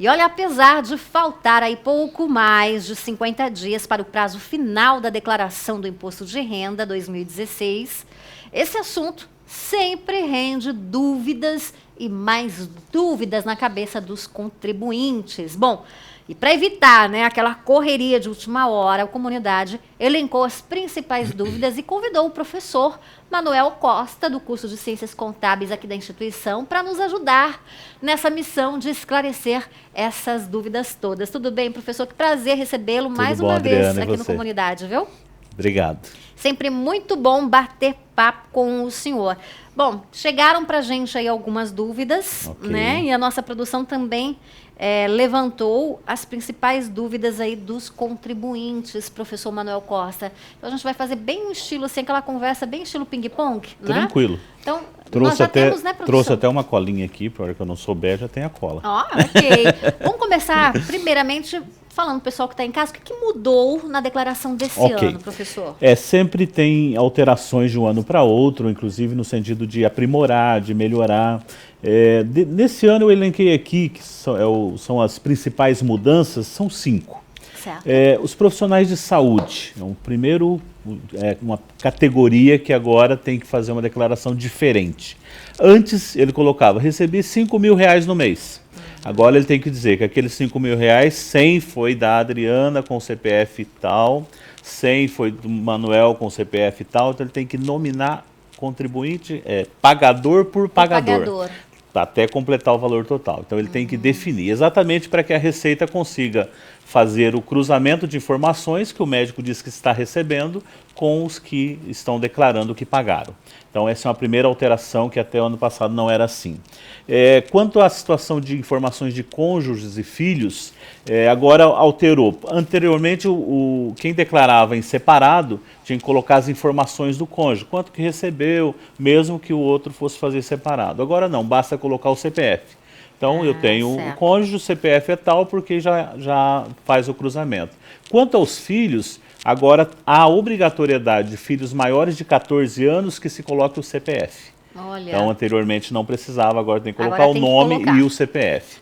E olha, apesar de faltar aí pouco mais de 50 dias para o prazo final da declaração do Imposto de Renda 2016, esse assunto sempre rende dúvidas e mais dúvidas na cabeça dos contribuintes. Bom, e para evitar, né, aquela correria de última hora, a comunidade elencou as principais dúvidas e convidou o professor Manuel Costa, do curso de Ciências Contábeis aqui da instituição, para nos ajudar nessa missão de esclarecer essas dúvidas todas. Tudo bem, professor? Que prazer recebê-lo mais uma vez aqui no Comunidade, viu? Obrigado. Sempre muito bom bater papo com o senhor. Bom, chegaram para a gente aí algumas dúvidas, né? E a nossa produção também levantou as principais dúvidas aí dos contribuintes, professor Manuel Costa. Então a gente vai fazer bem um estilo, assim, aquela conversa bem estilo ping-pong, né? Tranquilo. Então, nós já temos, né, produção? Trouxe até uma colinha aqui, para hora que eu não souber, já tem a cola. Ok. Vamos começar, primeiramente, falando para o pessoal que está em casa, o que mudou na declaração desse ano, professor? Sempre tem alterações de um ano para outro, inclusive no sentido de aprimorar, de melhorar. Nesse ano eu elenquei aqui, que são as principais mudanças, são 5. Certo. Os profissionais de saúde, uma categoria que agora tem que fazer uma declaração diferente. Antes ele colocava, recebi R$5.000 no mês. Agora ele tem que dizer que aqueles R$5.000, 100 foi da Adriana com CPF tal, 100 foi do Manuel com CPF tal, então ele tem que nominar contribuinte, pagador por pagador. Até completar o valor total. Então ele tem que definir, exatamente para que a Receita consiga fazer o cruzamento de informações que o médico diz que está recebendo com os que estão declarando que pagaram. Então essa é uma primeira alteração que até o ano passado não era assim. Quanto à situação de informações de cônjuges e filhos, agora alterou. Anteriormente, quem declarava em separado tinha que colocar as informações do cônjuge, quanto que recebeu, mesmo que o outro fosse fazer separado. Agora não, basta colocar o CPF. Então eu tenho o cônjuge, o CPF é tal, porque já faz o cruzamento. Quanto aos filhos, agora há obrigatoriedade de filhos maiores de 14 anos que se coloque o CPF. Olha. Então anteriormente não precisava, agora tem que colocar o nome e o CPF.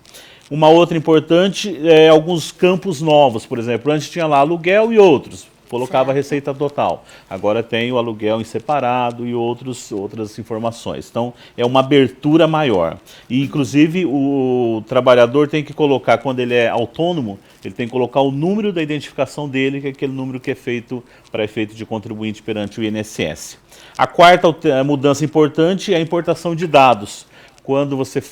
Uma outra importante é alguns campos novos, por exemplo, antes tinha lá aluguel e outros. Colocava a receita total. Agora tem o aluguel em separado e outras informações. Então, é uma abertura maior. E, inclusive, o trabalhador tem que colocar, quando ele é autônomo, ele tem que colocar o número da identificação dele, que é aquele número que é feito para efeito de contribuinte perante o INSS. A quarta mudança importante é a importação de dados. Quando você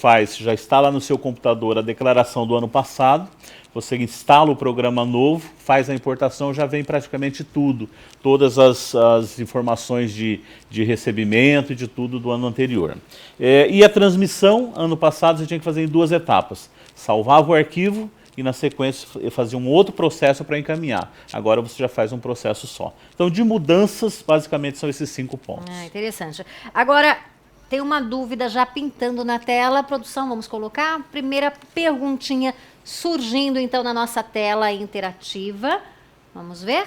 já está lá no seu computador a declaração do ano passado, você instala o programa novo, faz a importação, já vem praticamente tudo, todas as informações de recebimento e de tudo do ano anterior. E a transmissão, ano passado, você tinha que fazer em 2 etapas. Salvava o arquivo e, na sequência, fazia um outro processo para encaminhar. Agora você já faz um processo só. Então, de mudanças, basicamente, são esses 5 pontos. Interessante. Agora, tem uma dúvida já pintando na tela. Produção, vamos colocar? Primeira perguntinha surgindo, então, na nossa tela interativa. Vamos ver?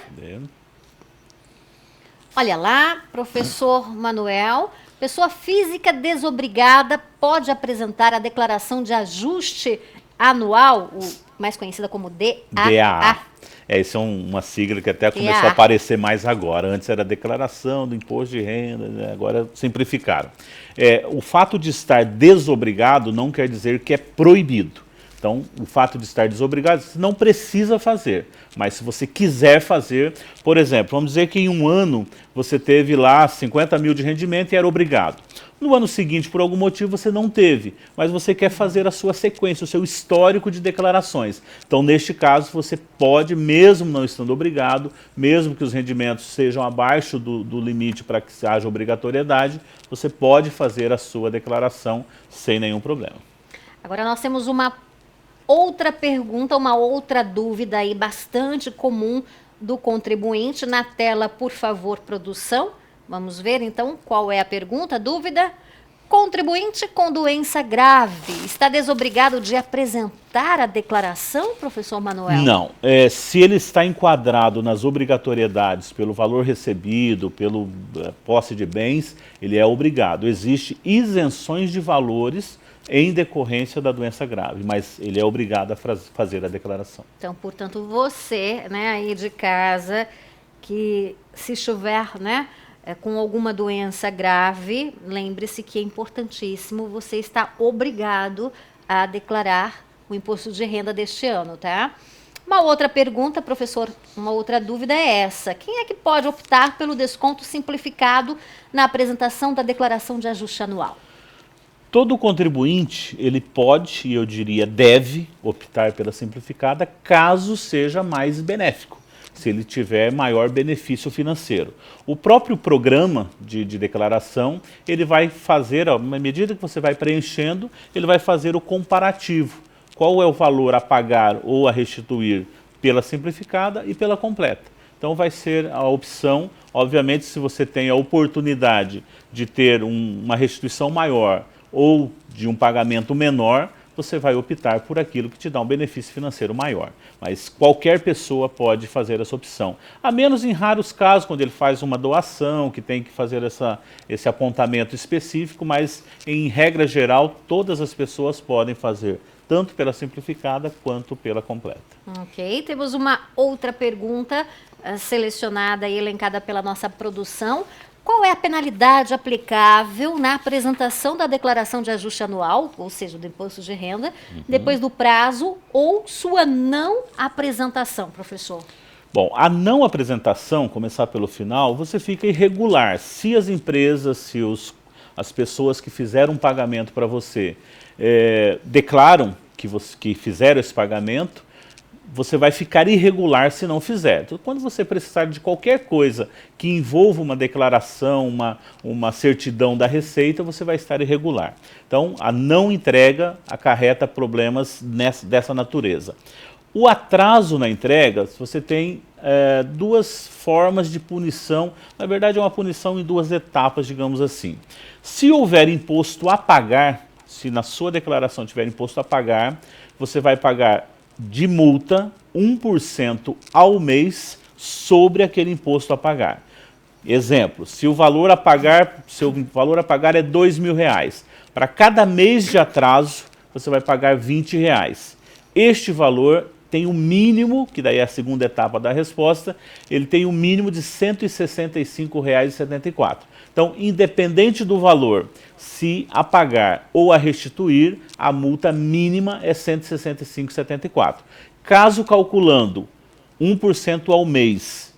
Olha lá, professor Manuel. Pessoa física desobrigada pode apresentar a declaração de ajuste anual, mais conhecida como DAA. Essa é uma sigla que até começou a aparecer mais agora. Antes era declaração do imposto de renda, né? Agora simplificaram. O fato de estar desobrigado não quer dizer que é proibido. Então, o fato de estar desobrigado, você não precisa fazer. Mas se você quiser fazer, por exemplo, vamos dizer que em um ano você teve lá 50 mil de rendimento e era obrigado. No ano seguinte, por algum motivo, você não teve, mas você quer fazer a sua sequência, o seu histórico de declarações. Então, neste caso, você pode, mesmo não estando obrigado, mesmo que os rendimentos sejam abaixo do limite para que haja obrigatoriedade, você pode fazer a sua declaração sem nenhum problema. Agora nós temos uma outra pergunta, uma outra dúvida aí bastante comum do contribuinte. Na tela, por favor, produção. Vamos ver, então, qual é a pergunta, dúvida? Contribuinte com doença grave está desobrigado de apresentar a declaração, professor Manuel? Não. Se ele está enquadrado nas obrigatoriedades pelo valor recebido, pelo posse de bens, ele é obrigado. Existem isenções de valores em decorrência da doença grave, mas ele é obrigado a fazer a declaração. Então, portanto, você, né, aí de casa, que se estiver, né, com alguma doença grave, lembre-se que é importantíssimo, você está obrigado a declarar o imposto de renda deste ano, tá? Uma outra pergunta, professor, uma outra dúvida é essa. Quem é que pode optar pelo desconto simplificado na apresentação da declaração de ajuste anual? Todo contribuinte, ele pode, e eu diria deve, optar pela simplificada, caso seja mais benéfico, se ele tiver maior benefício financeiro. O próprio programa de declaração, ele vai fazer, à medida que você vai preenchendo, ele vai fazer o comparativo. Qual é o valor a pagar ou a restituir pela simplificada e pela completa. Então vai ser a opção, obviamente, se você tem a oportunidade de ter uma restituição maior ou de um pagamento menor, você vai optar por aquilo que te dá um benefício financeiro maior. Mas qualquer pessoa pode fazer essa opção. A menos em raros casos, quando ele faz uma doação, que tem que fazer esse apontamento específico, mas em regra geral, todas as pessoas podem fazer, tanto pela simplificada quanto pela completa. Ok, temos uma outra pergunta selecionada e elencada pela nossa produção. Qual é a penalidade aplicável na apresentação da declaração de ajuste anual, ou seja, do imposto de renda, depois do prazo ou sua não apresentação, professor? Bom, a não apresentação, começar pelo final, você fica irregular. Se as empresas, se as pessoas que fizeram um pagamento para você declaram que fizeram esse pagamento, você vai ficar irregular se não fizer. Então, quando você precisar de qualquer coisa que envolva uma declaração, uma certidão da Receita, você vai estar irregular. Então, a não entrega acarreta problemas dessa natureza. O atraso na entrega, você tem duas formas de punição. Na verdade, é uma punição em duas etapas, digamos assim. Se houver imposto a pagar, se na sua declaração tiver imposto a pagar, você vai pagar de multa 1% ao mês sobre aquele imposto a pagar. Exemplo, se o valor a pagar, seu valor a pagar é R$2.000, para cada mês de atraso você vai pagar R$20. Este valor tem um mínimo, que daí é a segunda etapa da resposta, ele tem um mínimo de R$ 165,74. Então, independente do valor, se a pagar ou a restituir, a multa mínima é R$ 165,74. Caso calculando 1% ao mês,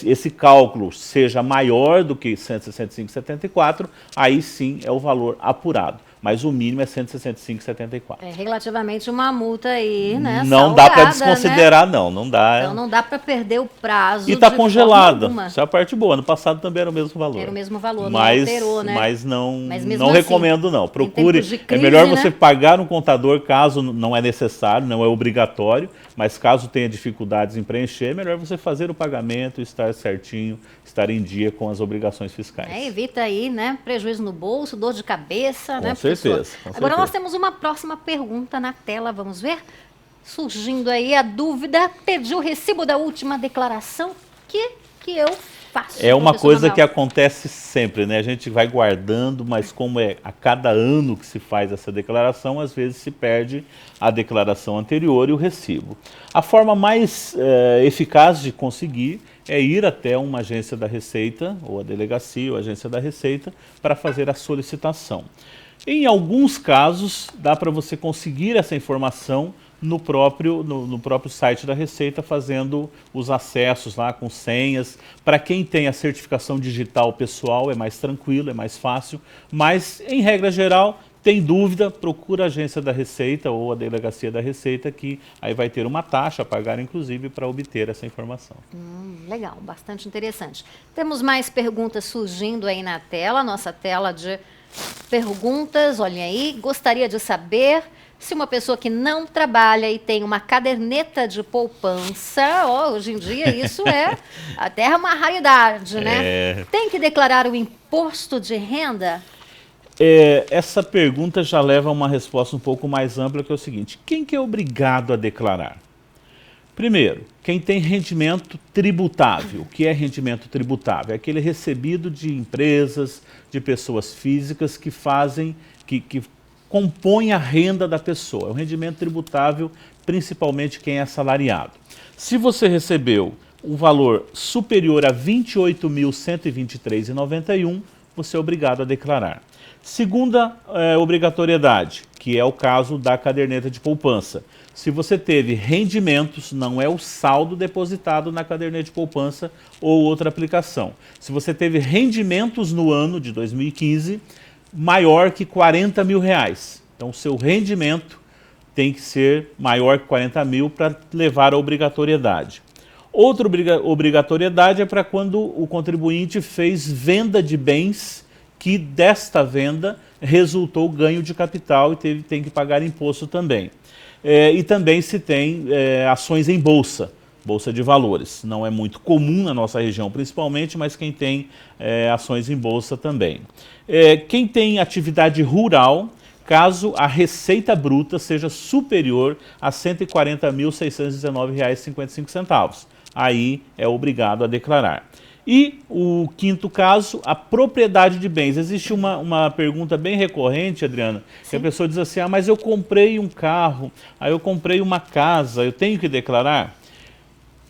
esse cálculo seja maior do que R$ 165,74, aí sim é o valor apurado. Mas o mínimo é R$ 165,74. É relativamente uma multa aí, né? Não dá para desconsiderar, né? Não dá. Então não dá para perder o prazo. E está congelada. Essa é a parte boa. No passado também era o mesmo valor. Era o mesmo valor, não alterou, né? Mas não assim, recomendo, não. Procure. Crise, é melhor né? você pagar um contador caso não é necessário, não é obrigatório, mas caso tenha dificuldades em preencher, é melhor você fazer o pagamento, estar certinho, estar em dia com as obrigações fiscais. Evita aí, né? Prejuízo no bolso, dor de cabeça, com né? Certeza. Agora nós temos uma próxima pergunta na tela, vamos ver? Surgindo aí a dúvida, pediu o recibo da última declaração, que eu faço? É uma coisa que acontece sempre, né? A gente vai guardando, mas como é a cada ano que se faz essa declaração, às vezes se perde a declaração anterior e o recibo. A forma mais eficaz de conseguir é ir até uma agência da Receita, ou a delegacia, ou a agência da Receita, para fazer a solicitação. Em alguns casos, dá para você conseguir essa informação no próprio site da Receita, fazendo os acessos lá com senhas. Para quem tem a certificação digital pessoal, é mais tranquilo, é mais fácil, mas, em regra geral, tem dúvida, procura a agência da Receita ou a delegacia da Receita, que aí vai ter uma taxa a pagar, inclusive, para obter essa informação. Legal, bastante interessante. Temos mais perguntas surgindo aí na tela, nossa tela de perguntas, olhem aí. Gostaria de saber se uma pessoa que não trabalha e tem uma caderneta de poupança, hoje em dia isso é até uma raridade, né? Tem que declarar o imposto de renda? Essa pergunta já leva a uma resposta um pouco mais ampla, que é o seguinte: quem que é obrigado a declarar? Primeiro, quem tem rendimento tributável. O que é rendimento tributável? É aquele recebido de empresas, de pessoas físicas que compõe a renda da pessoa. É um rendimento tributável, principalmente quem é assalariado. Se você recebeu um valor superior a R$ 28.123,91, você é obrigado a declarar. Segunda obrigatoriedade, que é o caso da caderneta de poupança. Se você teve rendimentos, não é o saldo depositado na caderneta de poupança ou outra aplicação. Se você teve rendimentos no ano de 2015, maior que R$ 40 mil. Então, o seu rendimento tem que ser maior que 40 mil para levar a obrigatoriedade. Outra obrigatoriedade é para quando o contribuinte fez venda de bens que desta venda resultou ganho de capital e tem que pagar imposto também. E também se tem ações em bolsa de valores. Não é muito comum na nossa região principalmente, mas quem tem ações em bolsa também. Quem tem atividade rural, caso a receita bruta seja superior a R$ 140.619,55. Aí é obrigado a declarar. E o quinto caso, a propriedade de bens. Existe uma pergunta bem recorrente, Adriana, que a pessoa diz assim, mas eu comprei um carro, aí eu comprei uma casa, eu tenho que declarar?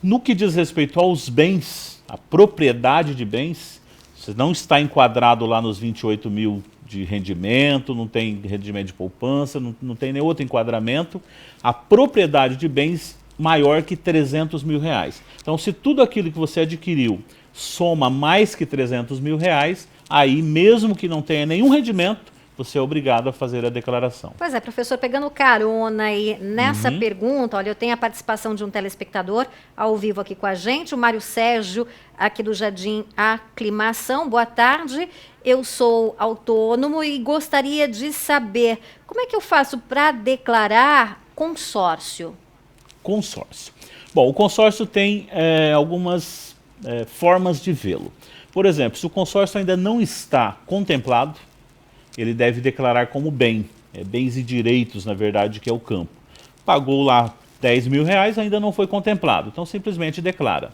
No que diz respeito aos bens, a propriedade de bens, você não está enquadrado lá nos 28 mil de rendimento, não tem rendimento de poupança, não tem nenhum outro enquadramento. A propriedade de bens maior que R$ 300 mil. Então, se tudo aquilo que você adquiriu soma mais que R$ 300 mil, aí mesmo que não tenha nenhum rendimento, você é obrigado a fazer a declaração. Pois é, professor, pegando carona aí nessa pergunta, olha, eu tenho a participação de um telespectador ao vivo aqui com a gente, o Mário Sérgio, aqui do Jardim Aclimação. Boa tarde, eu sou autônomo e gostaria de saber como é que eu faço para declarar consórcio? Consórcio. Bom, o consórcio tem algumas formas de vê-lo. Por exemplo, se o consórcio ainda não está contemplado, ele deve declarar como bem, bens e direitos, na verdade, que é o campo. Pagou lá R$ 10 mil, ainda não foi contemplado, então simplesmente declara.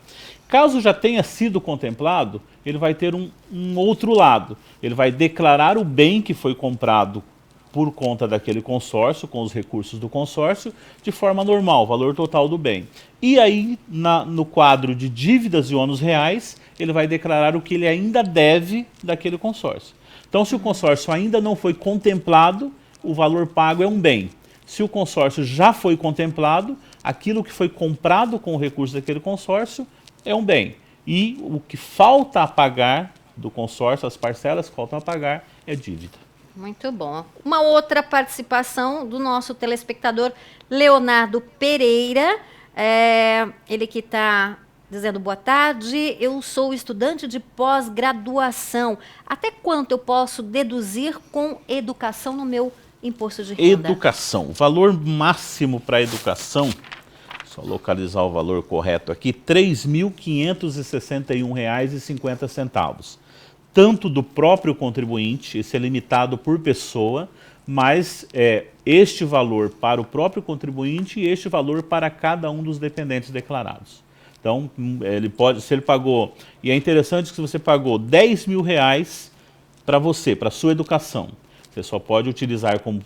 Caso já tenha sido contemplado, ele vai ter um outro lado. Ele vai declarar o bem que foi comprado por conta daquele consórcio, com os recursos do consórcio, de forma normal, o valor total do bem. E aí, no quadro de dívidas e ônus reais, ele vai declarar o que ele ainda deve daquele consórcio. Então, se o consórcio ainda não foi contemplado, o valor pago é um bem. Se o consórcio já foi contemplado, aquilo que foi comprado com o recurso daquele consórcio é um bem. E o que falta a pagar do consórcio, as parcelas que faltam a pagar, é dívida. Muito bom. Uma outra participação do nosso telespectador Leonardo Pereira, ele que está dizendo boa tarde, eu sou estudante de pós-graduação. Até quanto eu posso deduzir com educação no meu imposto de renda? Educação. O valor máximo para educação, só localizar o valor correto aqui, R$ 3.561,50. Tanto do próprio contribuinte, esse é limitado por pessoa, mas este valor para o próprio contribuinte e este valor para cada um dos dependentes declarados. Então, se ele pagou, e é interessante que se você pagou R$ 10 mil para você, para a sua educação, você só pode utilizar como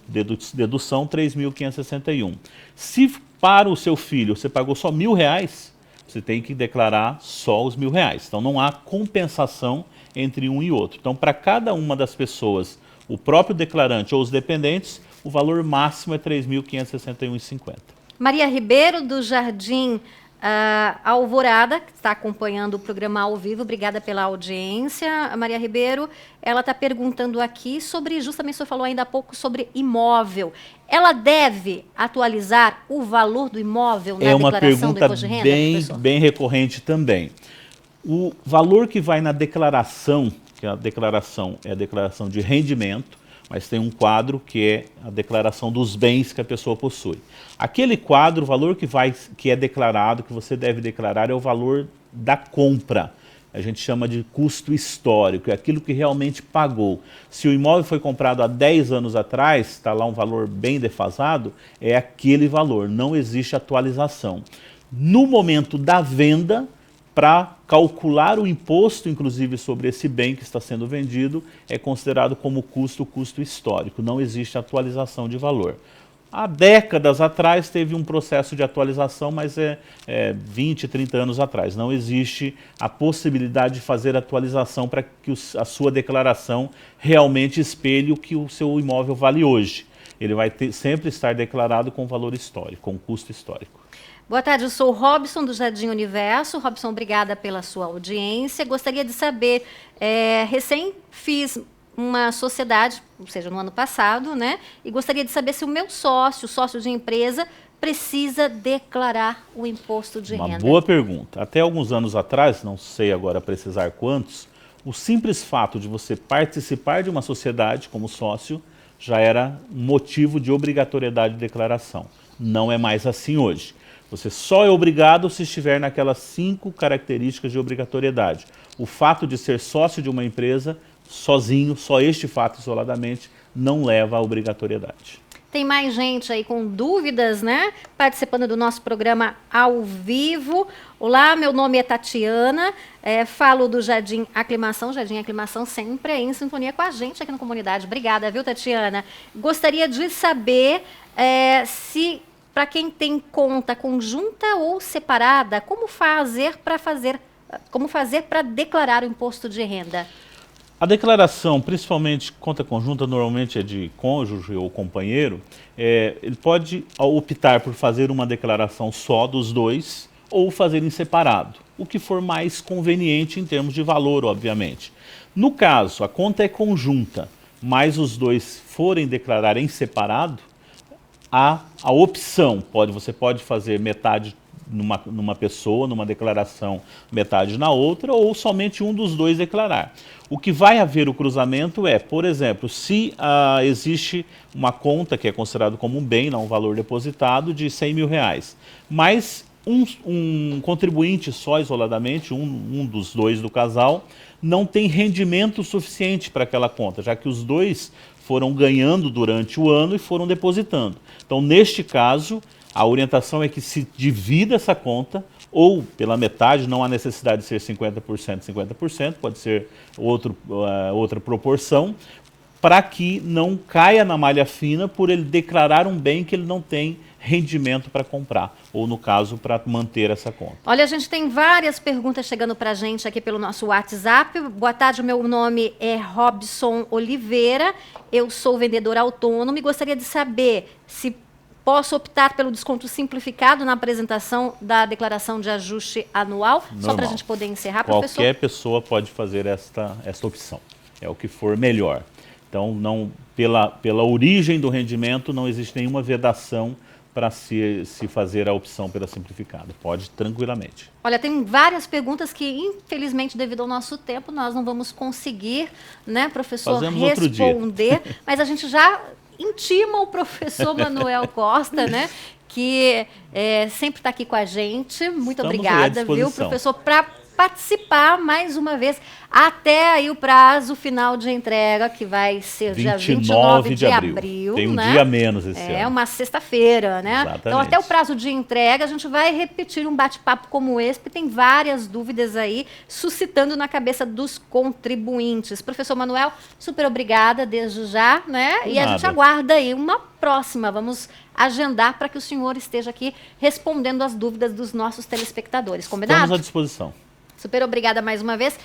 dedução R$ 3.561. Se para o seu filho você pagou só R$ 1.000, você tem que declarar só os R$ 1.000. Então, não há compensação entre um e outro. Então, para cada uma das pessoas, o próprio declarante ou os dependentes, o valor máximo é R$ 3.561,50. Maria Ribeiro, do Jardim Alvorada, que está acompanhando o programa ao vivo, obrigada pela audiência. Maria Ribeiro, ela está perguntando aqui sobre, justamente o senhor falou ainda há pouco sobre imóvel. Ela deve atualizar o valor do imóvel na declaração do imposto de renda? É uma pergunta bem recorrente também. O valor que vai na declaração, que a declaração é a declaração de rendimento, mas tem um quadro que é a declaração dos bens que a pessoa possui. Aquele quadro, o valor que é declarado, que você deve declarar, é o valor da compra. A gente chama de custo histórico, é aquilo que realmente pagou. Se o imóvel foi comprado há 10 anos atrás, está lá um valor bem defasado, é aquele valor, não existe atualização. No momento da venda, para calcular o imposto, inclusive, sobre esse bem que está sendo vendido, é considerado como custo histórico. Não existe atualização de valor. Há décadas atrás teve um processo de atualização, mas 20, 30 anos atrás. Não existe a possibilidade de fazer atualização para que a sua declaração realmente espelhe o que o seu imóvel vale hoje. Ele vai sempre estar declarado com valor histórico, com custo histórico. Boa tarde, eu sou o Robson do Jardim Universo. Robson, obrigada pela sua audiência. Gostaria de saber, recém fiz uma sociedade, ou seja, no ano passado, né? E gostaria de saber se o meu sócio de empresa, precisa declarar o imposto de renda. Uma boa pergunta. Até alguns anos atrás, não sei agora precisar quantos, o simples fato de você participar de uma sociedade como sócio já era motivo de obrigatoriedade de declaração. Não é mais assim hoje. Você só é obrigado se estiver naquelas 5 características de obrigatoriedade. O fato de ser sócio de uma empresa, sozinho, só este fato isoladamente, não leva à obrigatoriedade. Tem mais gente aí com dúvidas, né? Participando do nosso programa ao vivo. Olá, meu nome é Tatiana, falo do Jardim Aclimação. Jardim Aclimação sempre em sintonia com a gente aqui na comunidade. Obrigada, viu, Tatiana? Gostaria de saber se, para quem tem conta conjunta ou separada, como fazer para declarar o imposto de renda? A declaração, principalmente conta conjunta, normalmente é de cônjuge ou companheiro, ele pode optar por fazer uma declaração só dos dois ou fazer em separado, o que for mais conveniente em termos de valor, obviamente. No caso, a conta é conjunta, mas os dois forem declarar em separado, há a opção, você pode fazer metade numa pessoa, numa declaração, metade na outra, ou somente um dos dois declarar. O que vai haver o cruzamento por exemplo, se existe uma conta que é considerado como um bem, não um valor depositado, de 100 mil reais, mas um contribuinte só isoladamente, um dos dois do casal, não tem rendimento suficiente para aquela conta, já que os dois foram ganhando durante o ano e foram depositando. Então, neste caso, a orientação é que se divida essa conta, ou pela metade, não há necessidade de ser 50%, 50%, pode ser outra proporção, para que não caia na malha fina por ele declarar um bem que ele não tem rendimento para comprar, ou no caso, para manter essa conta. Olha, a gente tem várias perguntas chegando para a gente aqui pelo nosso WhatsApp. Boa tarde, meu nome é Robson Oliveira, eu sou vendedor autônomo e gostaria de saber se posso optar pelo desconto simplificado na apresentação da declaração de ajuste anual? Normal. Só para a gente poder encerrar, professor? Qualquer pessoa pode fazer esta opção, é o que for melhor. Então, pela origem do rendimento, não existe nenhuma vedação para se fazer a opção pela simplificada. Pode tranquilamente. Olha, tem várias perguntas que, infelizmente, devido ao nosso tempo, nós não vamos conseguir, né, professor, fazemos responder, mas a gente já intima o professor Manuel Costa, né, que sempre está aqui com a gente. Muito obrigada, viu, professor, para participar mais uma vez, até aí o prazo final de entrega, que vai ser dia 29 de abril. Tem um né? dia menos esse ano. É uma sexta-feira, né? Exatamente. Então, até o prazo de entrega, a gente vai repetir um bate-papo como esse, porque tem várias dúvidas aí, suscitando na cabeça dos contribuintes. Professor Manuel, super obrigada desde já, né? E a gente aguarda aí uma próxima. Vamos agendar para que o senhor esteja aqui respondendo as dúvidas dos nossos telespectadores. Combinado? Estamos à disposição. Super obrigada mais uma vez.